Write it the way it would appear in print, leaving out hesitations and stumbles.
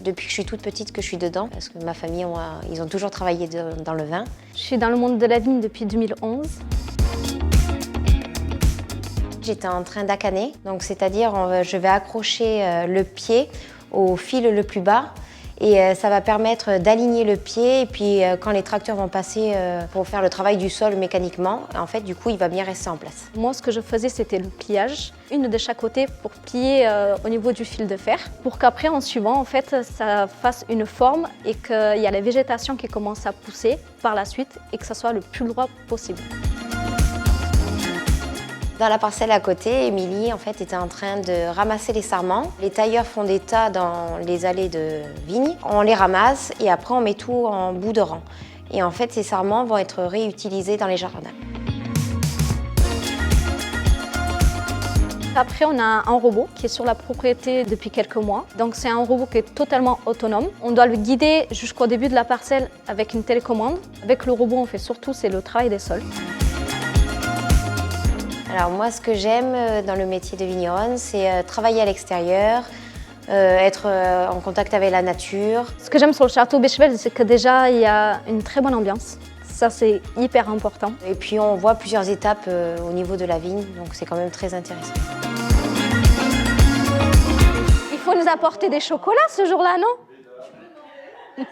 depuis que je suis toute petite que je suis dedans, parce que ma famille, ils ont toujours travaillé dans le vin. Je suis dans le monde de la vigne depuis 2011. J'étais en train d'accaner, donc c'est-à-dire je vais accrocher le pied au fil le plus bas et ça va permettre d'aligner le pied et puis quand les tracteurs vont passer pour faire le travail du sol mécaniquement, en fait du coup il va bien rester en place. Moi ce que je faisais c'était le pliage, une de chaque côté pour plier au niveau du fil de fer, pour qu'après en suivant en fait ça fasse une forme et qu'il y a la végétation qui commence à pousser par la suite et que ça soit le plus droit possible. Dans la parcelle à côté, Émilie en fait, était en train de ramasser les sarments. Les tailleurs font des tas dans les allées de vignes. On les ramasse et après on met tout en bout de rang. Et en fait, ces sarments vont être réutilisés dans les jardins. Après, on a un robot qui est sur la propriété depuis quelques mois. Donc c'est un robot qui est totalement autonome. On doit le guider jusqu'au début de la parcelle avec une télécommande. Avec le robot, on fait surtout c'est le travail des sols. Alors moi, ce que j'aime dans le métier de vigneronne, c'est travailler à l'extérieur, être en contact avec la nature. Ce que j'aime sur le château Bechevel, c'est que déjà, il y a une très bonne ambiance. Ça, c'est hyper important. Et puis on voit plusieurs étapes au niveau de la vigne, donc c'est quand même très intéressant. Il faut nous apporter des chocolats ce jour-là, non?